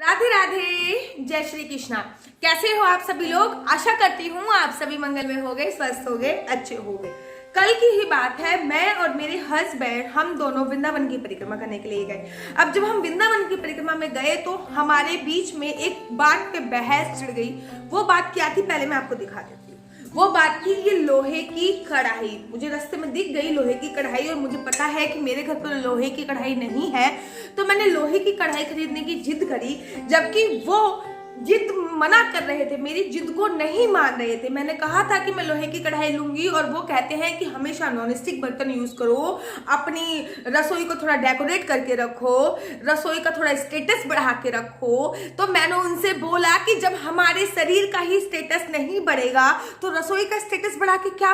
राधे राधे, जय श्री कृष्णा। कैसे हो आप सभी लोग? आशा करती हूँ आप सभी मंगल में हो गए, स्वस्थ हो गए, अच्छे हो गए। कल की ही बात है, मैं और मेरे हस्बैंड हम दोनों वृंदावन की परिक्रमा करने के लिए गए। अब जब हम वृंदावन की परिक्रमा में गए तो हमारे बीच में एक बात पे बहस छिड़ गई। वो बात क्या थी, पहले मैं आपको दिखा देती हूँ। वो बात थी ये लोहे की कढ़ाई। मुझे रास्ते में दिख गई लोहे की कढ़ाई और मुझे पता है कि मेरे घर पर लोहे की कढ़ाई नहीं है, तो मैंने लोहे की कढ़ाई खरीदने की जिद करी, जबकि वो जिद मना कर रहे थे, मेरी जिद को नहीं मान रहे थे। मैंने कहा था कि मैं लोहे की कढ़ाई लूंगी और वो कहते हैं कि हमेशा नॉनस्टिक बर्तन यूज करो, अपनी रसोई को थोड़ा डेकोरेट करके रखो, रसोई का थोड़ा स्टेटस बढ़ा के रखो। तो मैंने उनसे बोला कि जब हमारे शरीर का ही स्टेटस नहीं बढ़ेगा तो रसोई का स्टेटस बढ़ा के क्या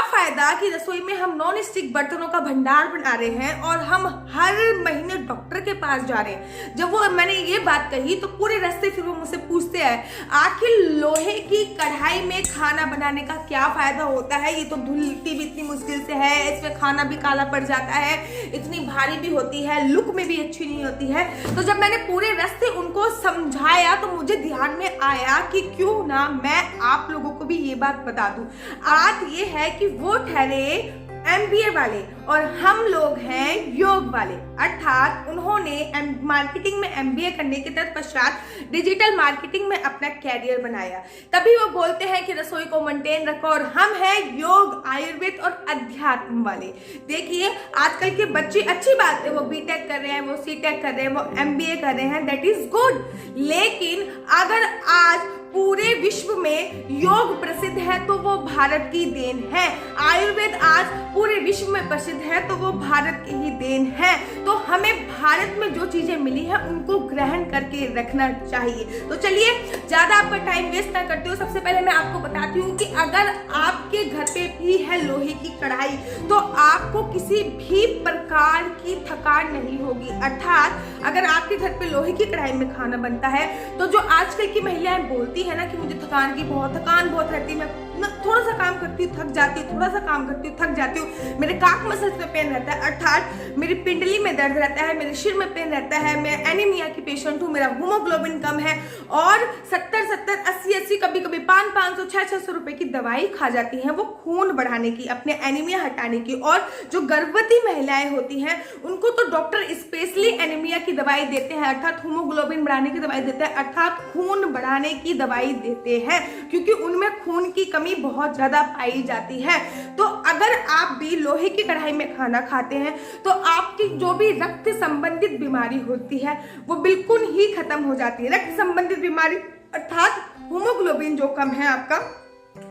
फायदा कि रसोई में हम नॉन स्टिक बर्तनों का भंडार बना रहे हैं और हम हर महीने डॉक्टर के पास जा रहे हैं। जब वो मैंने ये बात कही तो पूरे रास्ते फिर वो मुझसे पूछते हैं आखिर लोहे की कढ़ाई में खाना बनाने का क्या फायदा होता है, ये तो धुलती भी इतनी मुश्किल से है, इसमें खाना भी काला पड़ जाता है, इतनी भारी भी होती है, लुक में भी अच्छी नहीं होती है। तो जब मैंने पूरे रास्ते उनको समझाया तो मुझे ध्यान में आया कि क्यों ना मैं आप लोगों को भी ये बात बता दूं। बात ये है कि वो ठहरे MBA वाले और हम लोग हैं योग वाले, अर्थात उन्होंने मार्केटिंग में MBA करने के तत्पश्चात डिजिटल मार्केटिंग में अपना कैरियर बनाया, तभी वो बोलते हैं कि रसोई को मेंटेन रखो। और हम हैं योग, आयुर्वेद और अध्यात्म वाले। देखिए आजकल के बच्चे, अच्छी बात है, वो BTech कर रहे हैं, वो C.Tech कर रहे हैं, वो MBA कर रहे हैं, दैट इज गुड। लेकिन अगर आज पूरे विश्व में योग प्रसिद्ध है तो वो भारत की देन है, आयुर्वेद आज पूरे विश्व में प्रसिद्ध है तो वो भारत की ही देन है। तो हमें भारत में जो चीजें मिली है उनको ग्रहण करके रखना चाहिए। तो चलिए ज्यादा आपका टाइम वेस्ट ना करते हो, सबसे पहले मैं आपको बताती हूँ कि अगर आपके घर पे भी है लोहे की कढ़ाई तो आपको किसी भी प्रकार की थकान नहीं होगी। अर्थात अगर आपके घर पे लोहे की कढ़ाई में खाना बनता है तो जो आजकल की महिलाएं बोलती है ना कि मुझे थकान बहुत रहती है, मैं थोड़ा सा काम करती हूँ थक जाती हूँ, थोड़ा सा काम करती हूँ थक जाती हूँ, मेरे काक मसल्स में पेन रहता है, अर्थात मेरी पिंडली में दर्द रहता है, मेरे सिर में पेन रहता है, मैं एनीमिया की पेशेंट हूँ, मेरा हीमोग्लोबिन कम है और 70 80 कभी कभी 500 600 रुपए की दवाई खा जाती हैं वो खून बढ़ाने की, अपने एनीमिया हटाने की। और जो गर्भवती महिलाएं होती हैं उनको तो डॉक्टर स्पेशली एनीमिया की दवाई देते हैं, अर्थात हीमोग्लोबिन बढ़ाने की दवाई देते हैं, अर्थात खून बढ़ाने की दवाई देते हैं, क्योंकि उनमें खून की कमी बहुत ज्यादा पाई जाती है। तो अगर आप भी लोहे की कढ़ाई में खाना खाते हैं तो आपकी जो भी रक्त संबंधित बीमारी होती है वो बिल्कुल ही खत्म हो जाती है। रक्त संबंधित बीमारी अर्थात हीमोग्लोबिन जो कम है आपका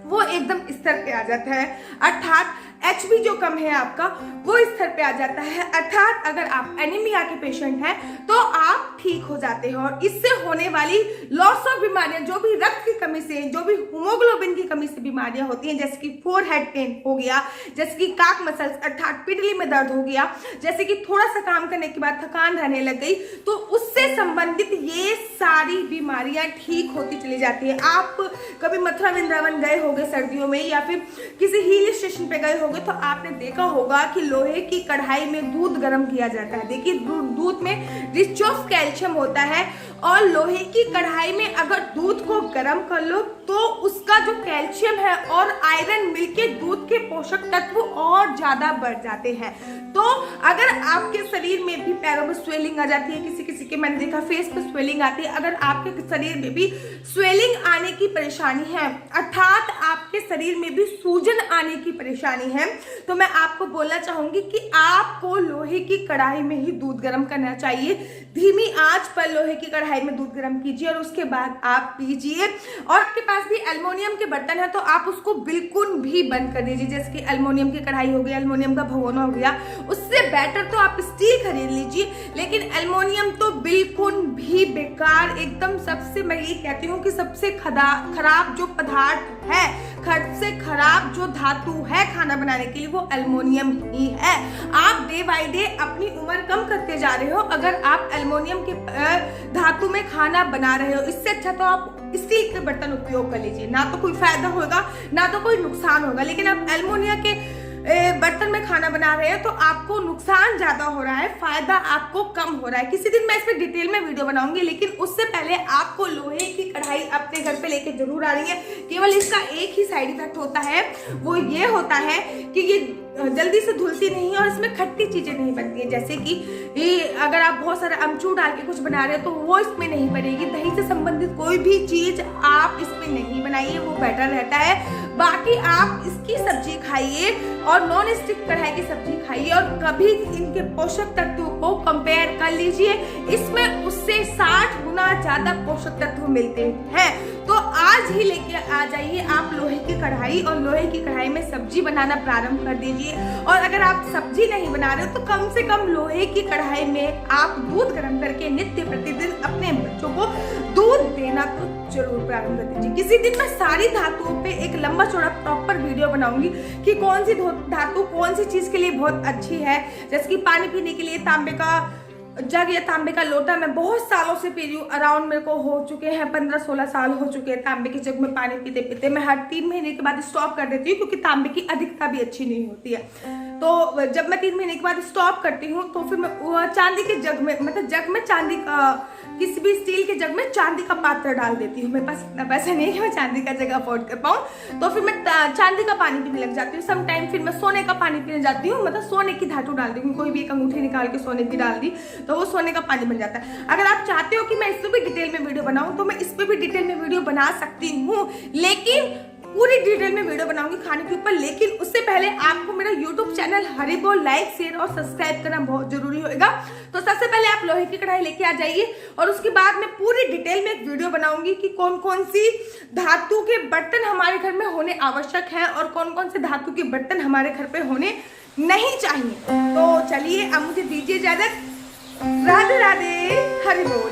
वो एकदम स्तर पे आ जाता है, अर्थात HB जो कम है आपका वो स्तर पे आ जाता है, अर्थात अगर आप एनीमिया के पेशेंट हैं तो आप ठीक हो जाते हैं। और इससे होने वाली लॉस ऑफ बीमारियां, जो भी रक्त की कमी से, जो भी हीमोग्लोबिन की कमी से बीमारियां होती हैं, जैसे कि फोरहेड पेन हो गया, जैसे कि काक मसल्स अर्थात पिंडली में दर्द हो गया, जैसे कि थोड़ा सा काम करने के बाद थकान रहने लग गई, तो उससे संबंधित ये सारी बीमारियां ठीक होती चली जाती है। आप कभी मथुरा वृंदावन गए होंगे सर्दियों में या फिर किसी हिल स्टेशन पे गए होंगे तो आपने देखा होगा कि लोहे की कढ़ाई में दूध गर्म किया जाता है। देखिए दूध में रिच ऑफ कैल्शियम होता है और लोहे की कढ़ाई में अगर दूध को गर्म कर लो तो उसका जो कैल्शियम है और आयरन मिलके दूध के पोषक तत्व और ज्यादा बढ़ जाते हैं। तो अगर आपके शरीर में भी पैरों में स्वेलिंग आ जाती है, किसी के मैंने देखा फेस पे स्वेलिंग आती है, अगर आपके शरीर में भी स्वेलिंग आने की परेशानी है, अर्थात आपके शरीर में भी सूजन आने की परेशानी है, तो मैं आपको बोलना चाहूंगी कि आपको लोहे की कढ़ाई में ही दूध गर्म करना चाहिए। धीमी आंच पर लोहे की कढ़ाई में दूध गर्म कीजिए और उसके बाद आप पीजिए। और आपके पास भी एल्युमिनियम के बर्तन है तो आप उसको बिल्कुल भी बंद कर दीजिए, जैसे कि एल्युमिनियम की कढ़ाई हो गया, एल्युमिनियम का भगोना हो गया, उससे बेटर तो आप स्टील खरीद लीजिए। लेकिन एल्युमिनियम तो बिल्कुल भी बेकार, एकदम सबसे, मैं ये कहती हूँ कि सबसे खराब जो पदार्थ है, सबसे खराब जो धातु है खाना बनाने के लिए वो एल्युमिनियम ही है। आप डे बाय डे अपनी उम्र कम करते जा रहे हो अगर आप एल्युमिनियम के धातु में खाना बना रहे हो। इससे अच्छा तो आप स्टील के बर्तन उपयोग कर लीजिए, ना तो कोई फायदा होगा ना तो कोई नुकसान होगा। लेकिन आप एल्युमिनियम के बर्तन में खाना बना रहे हैं तो आपको नुकसान ज्यादा हो रहा है, फायदा आपको कम हो रहा है। किसी दिन मैं इस पर डिटेल में वीडियो बनाऊंगी, लेकिन उससे पहले आपको लोहे की कढ़ाई अपने घर पे लेके जरूर आ रही है। केवल इसका एक ही साइड इफेक्ट होता है, वो ये होता है कि ये जल्दी से धुलती नहीं है और इसमें खट्टी चीजें नहीं बनती है। जैसे कि अगर आप बहुत सारा अमचूर डाल के कुछ बना रहे हो तो वो इसमें नहीं बनेगी। दही से संबंधित कोई भी चीज आप इसमें नहीं बनाइए, वो बेटर रहता है। बाकी आप इसकी सब्जी खाइए और नॉन स्टिक कढ़ाई की सब्जी खाइए और कभी इनके पोषक तत्वों को कंपेयर कर लीजिए। इसमें उससे 60 गुना ज्यादा पोषक तत्व मिलते हैं। तो आज ही लेके आ जाइए आप लोहे की कढ़ाई और लोहे की कढ़ाई में सब्जी बनाना प्रारंभ कर दीजिए। और अगर आप सब्जी नहीं बना रहे हो तो कम से कम लोहे की कढ़ाई में आप दूध गर्म करके नित्य प्रतिदिन अपने बच्चों को दूध देना तो जरूर प्रारंभ कर दीजिए। किसी दिन मैं सारी धातुओं पे एक लंबा चौड़ा प्रॉपर वीडियो बनाऊंगी कि कौन सी धातु कौन सी चीज के लिए बहुत अच्छी है। जैसे कि पानी पीने के लिए तांबे का जग या तांबे का लोटा मैं बहुत सालों से पी रही हूँ। अराउंड मेरे को हो चुके हैं 15-16 साल हो चुके हैं तांबे के जग में पानी पीते पीते। मैं हर 3 महीने के बाद स्टॉप कर देती हूँ क्योंकि तांबे की अधिकता भी अच्छी नहीं होती है। तो जब मैं 3 महीने के बाद स्टॉप करती हूँ तो फिर मैं चांदी के जग में, मतलब जग में चांदी का, किसी भी स्टील के जग में चांदी का पात्र डाल देती हूँ। मेरे पास इतना पैसा नहीं है कि मैं चांदी का जग अफोर्ड कर पाऊँ, तो फिर मैं चांदी का पानी पीने लग जाती हूँ। सम टाइम फिर मैं सोने का पानी पीने जाती हूँ, मतलब सोने की धातु डाल दी, कोई भी एक अंगूठी निकाल के सोने की डाल दी तो वो सोने का पानी बन जाता है। अगर आप चाहते हो कि मैं इस पर भी डिटेल में वीडियो बनाऊं तो मैं इस पर भी डिटेल में वीडियो बना सकती हूँ, लेकिन पूरी डिटेल में वीडियो बनाऊंगी खाने के ऊपर। लेकिन उससे पहले आपको मेरा YouTube channel Haribol like share और सब्सक्राइब करना बहुत जरूरी होगा। तो सबसे पहले आप लोहे की कढ़ाई लेके आ जाइए और उसके बाद मैं पूरी डिटेल में एक वीडियो बनाऊंगी कि कौन कौन सी धातु के बर्तन हमारे घर में होने आवश्यक है और कौन कौन से धातु के बर्तन हमारे घर पे होने नहीं चाहिए। तो चलिए अब मुझे दीजिए इजाजत। राधे राधे, हरि बोल।